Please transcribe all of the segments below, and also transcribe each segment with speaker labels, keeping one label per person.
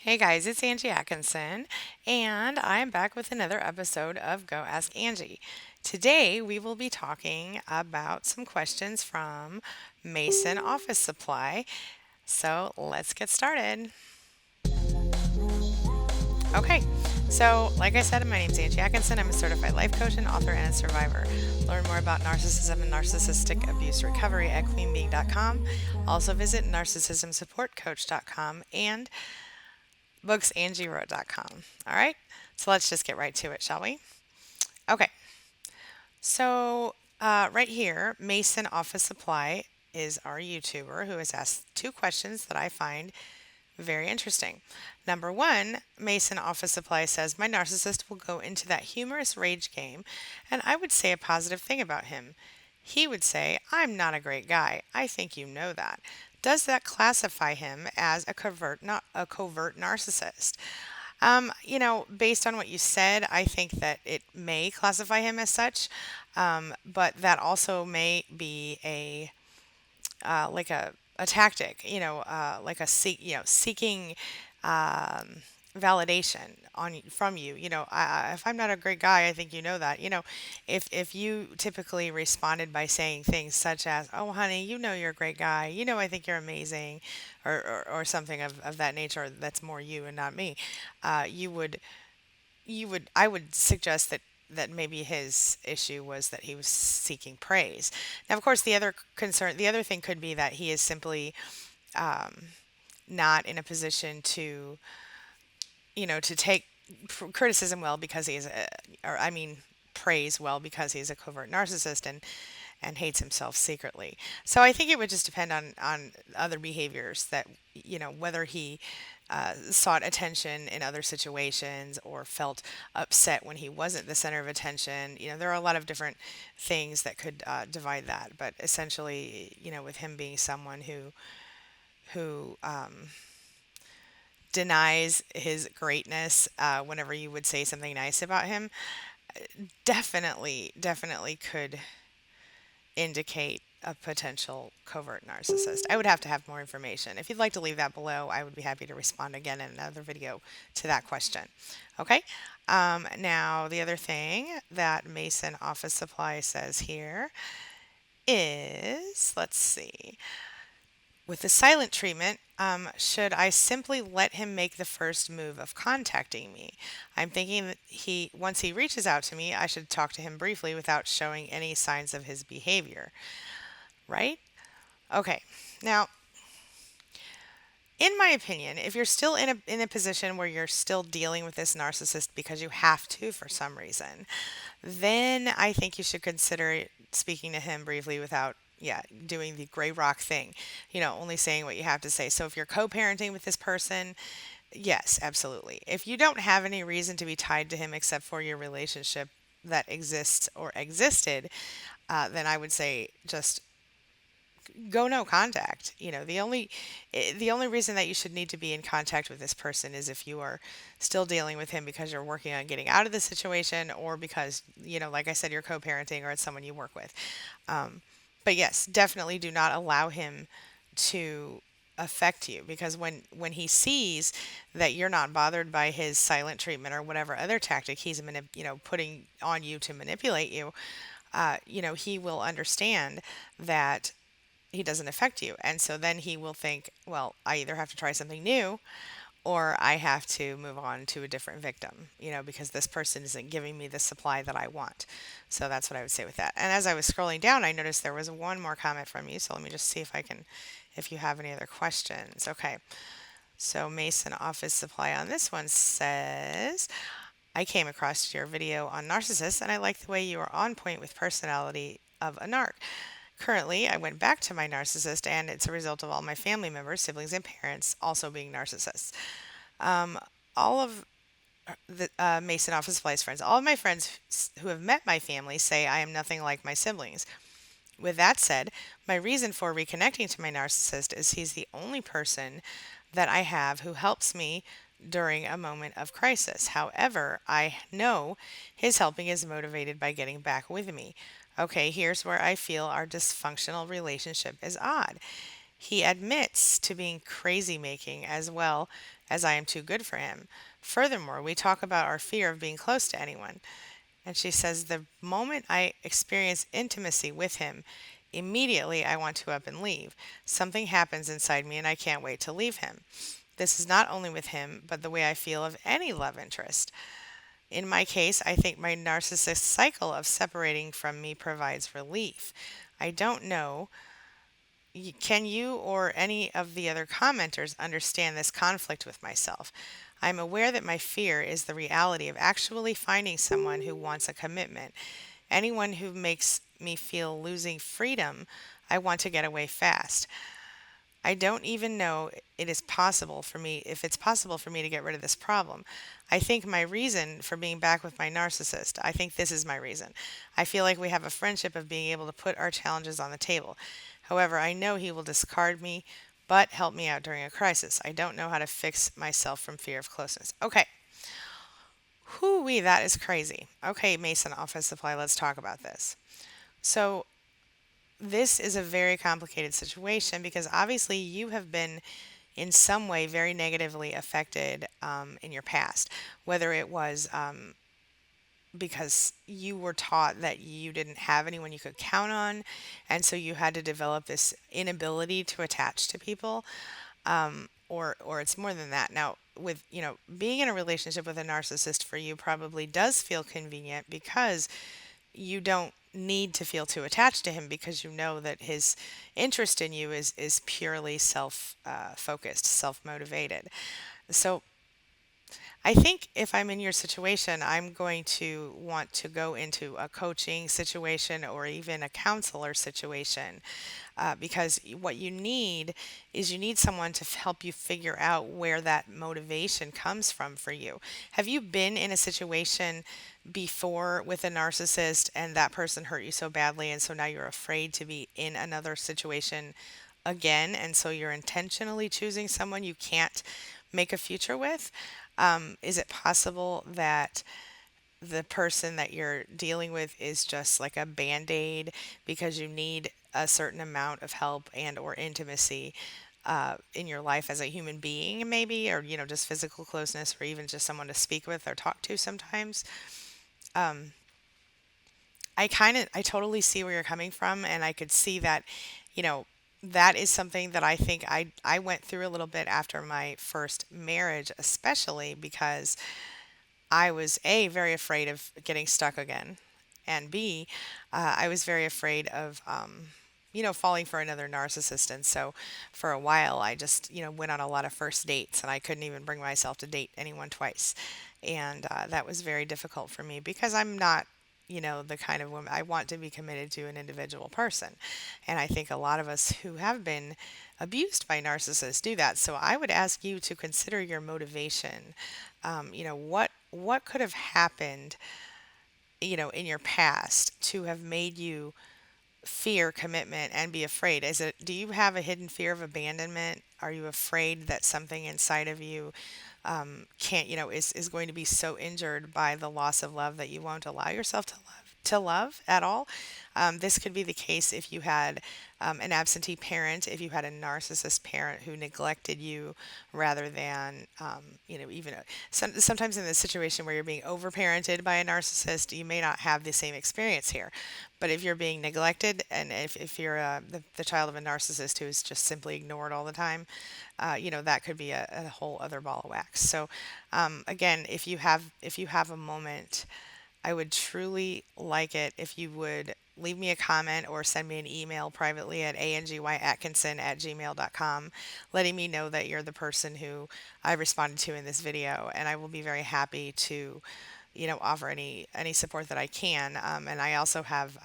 Speaker 1: Hey guys, it's Angie Atkinson, and I'm back with another episode of Go Ask Angie. Today we will be talking about some questions from Mason Office Supply. So let's get started. Okay, so like I said, my name's Angie Atkinson. I'm a certified life coach and author and a survivor. Learn more about narcissism and narcissistic abuse recovery at queenbeing.com. Also visit narcissismsupportcoach.com and booksangieWrote.com. All right, so let's just get right to it, shall we? Okay, so right here, Mason Office Supply is our YouTuber who has asked two questions that I find very interesting. Number one, Mason Office Supply says, my narcissist will go into that humorous rage game, and I would say a positive thing about him. He would say, I'm not a great guy. I think you know that. Does that classify him as a covert narcissist? Based on what you said, I think that it may classify him as such, but that also may be a tactic, like seeking validation from you. If I'm not a great guy, I think you know that. If you typically responded by saying things such as, "Oh, honey, you know you're a great guy. I think you're amazing," or something of that nature that's more you and not me, you would I would suggest that maybe his issue was that he was seeking praise. Now, of course, the other thing could be that he is simply not in a position to take criticism well because he is praise well because he's a covert narcissist and hates himself secretly. So I think it would just depend on other behaviors that, whether he sought attention in other situations or felt upset when he wasn't the center of attention. There are a lot of different things that could divide that. But essentially, with him being someone who denies his greatness whenever you would say something nice about him, definitely could indicate a potential covert narcissist. I would have to have more information. If you'd like to leave that below, I would be happy to respond again in another video to that question. Okay. Now, the other thing that Mason Office Supply says here is, let's see, with the silent treatment, should I simply let him make the first move of contacting me? I'm thinking that once he reaches out to me, I should talk to him briefly without showing any signs of his behavior, right? Okay. Now, in my opinion, if you're still in a position where you're still dealing with this narcissist because you have to for some reason, then I think you should consider speaking to him briefly without, yeah, doing the gray rock thing, only saying what you have to say. So if you're co-parenting with this person, yes, absolutely. If you don't have any reason to be tied to him except for your relationship that exists or existed, then I would say just go no contact. The only reason that you should need to be in contact with this person is if you are still dealing with him because you're working on getting out of the situation, or because, like I said, you're co-parenting or it's someone you work with. But yes, definitely do not allow him to affect you, because when he sees that you're not bothered by his silent treatment or whatever other tactic he's putting on you to manipulate you, he will understand that he doesn't affect you. And so then he will think, well, I either have to try something new or I have to move on to a different victim, because this person isn't giving me the supply that I want. So that's what I would say with that. And as I was scrolling down, I noticed there was one more comment from you. So let me just see if you have any other questions. Okay. So Mason Office Supply on this one says, I came across your video on narcissists and I like the way you are on point with personality of a narc. Currently, I went back to my narcissist, and it's a result of all my family members, siblings, and parents also being narcissists. All of the Mason Office Supplies friends, all of my friends who have met my family say I am nothing like my siblings. With that said, my reason for reconnecting to my narcissist is he's the only person that I have who helps me during a moment of crisis. However, I know his helping is motivated by getting back with me. Okay, here's where I feel our dysfunctional relationship is odd. He admits to being crazy making as well as I am too good for him. Furthermore, we talk about our fear of being close to anyone. And she says, the moment I experience intimacy with him, immediately I want to up and leave. Something happens inside me and I can't wait to leave him. This is not only with him, but the way I feel of any love interest. In my case, I think my narcissist cycle of separating from me provides relief. I don't know. Can you or any of the other commenters understand this conflict with myself? I'm aware that my fear is the reality of actually finding someone who wants a commitment. Anyone who makes me feel losing freedom, I want to get away fast. I don't even know it is possible for me if it's possible for me to get rid of this problem. I think my reason for being back with my narcissist, I think this is my reason. I feel like we have a friendship of being able to put our challenges on the table. However, I know he will discard me, but help me out during a crisis. I don't know how to fix myself from fear of closeness. Okay. Whoo-wee, that is crazy. Okay, Mason Office Supply, let's talk about this. So, this is a very complicated situation because obviously you have been in some way very negatively affected in your past, whether it was because you were taught that you didn't have anyone you could count on, and so you had to develop this inability to attach to people, or it's more than that. Now, with being in a relationship with a narcissist for you probably does feel convenient because you don't need to feel too attached to him because you know that his interest in you is purely self focused, self motivated. So I think if I'm in your situation, I'm going to want to go into a coaching situation or even a counselor situation because what you need is you need someone to help you figure out where that motivation comes from for you. Have you been in a situation before with a narcissist and that person hurt you so badly, and so now you're afraid to be in another situation again, and so you're intentionally choosing someone you can't make a future with? Is it possible that the person that you're dealing with is just like a band-aid because you need a certain amount of help and or intimacy in your life as a human being, maybe, or just physical closeness, or even just someone to speak with or talk to sometimes? I totally see where you're coming from, and I could see that, you know, that is something that I think I went through a little bit after my first marriage, especially because I was A, very afraid of getting stuck again, and B, I was very afraid of, falling for another narcissist. And so for a while, I just, went on a lot of first dates, and I couldn't even bring myself to date anyone twice. And that was very difficult for me because I'm not. The kind of woman I want to be committed to an individual person. And I think a lot of us who have been abused by narcissists do that. So I would ask you to consider your motivation. What could have happened, in your past to have made you fear commitment and be afraid? Do you have a hidden fear of abandonment? Are you afraid that something inside of you can't, is going to be so injured by the loss of love that you won't allow yourself to love at all? This could be the case if you had an absentee parent, if you had a narcissist parent who neglected you rather than, even sometimes in the situation where you're being overparented by a narcissist, you may not have the same experience here. But if you're being neglected, and if you're the child of a narcissist who is just simply ignored all the time, that could be a whole other ball of wax. So, again, if you have a moment, I would truly like it if you would leave me a comment or send me an email privately at angyyatkinson@gmail.com, letting me know that you're the person who I responded to in this video, and I will be very happy to, offer any support that I can. And I also have,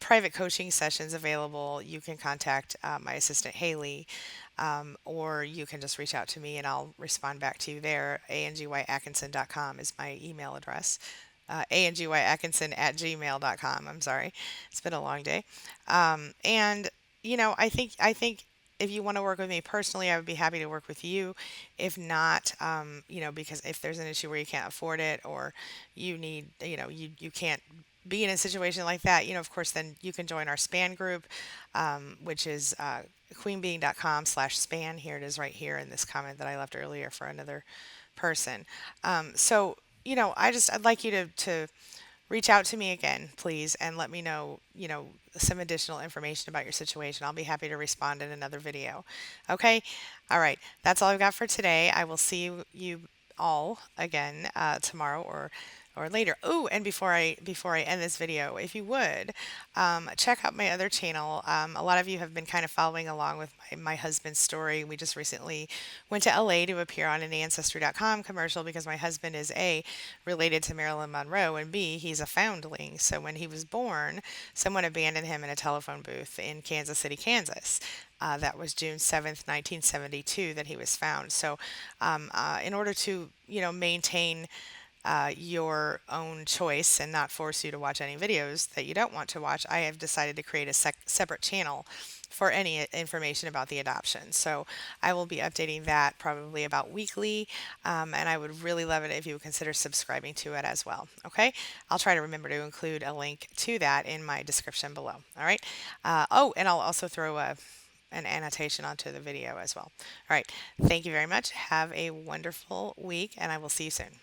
Speaker 1: private coaching sessions available. You can contact my assistant Haley, or you can just reach out to me and I'll respond back to you there. angyyatkinson.com is my email address. angyyatkinson@gmail.com. I'm sorry. It's been a long day. And I think if you want to work with me personally, I would be happy to work with you. If not, because if there's an issue where you can't afford it or you need, you can't be in a situation like that, of course, then you can join our span group, which is queenbeing.com/span. Here it is right here in this comment that I left earlier for another person. So, I'd like you to reach out to me again, please, and let me know, some additional information about your situation. I'll be happy to respond in another video. Okay? All right. That's all I've got for today. I will see you all again tomorrow or later. Oh, and before I end this video, if you would check out my other channel. A lot of you have been kind of following along with my husband's story. We just recently went to LA to appear on an Ancestry.com commercial because my husband is A, related to Marilyn Monroe, and B, he's a foundling. So when he was born, someone abandoned him in a telephone booth in Kansas City, Kansas. That was June 7th, 1972, that he was found. So, in order to, maintain your own choice and not force you to watch any videos that you don't want to watch, I have decided to create a separate channel for any information about the adoption. So I will be updating that probably about weekly, and I would really love it if you would consider subscribing to it as well. Okay, I'll try to remember to include a link to that in my description below. All right. Oh, and I'll also throw an annotation onto the video as well. All right. Thank you very much. Have a wonderful week, and I will see you soon.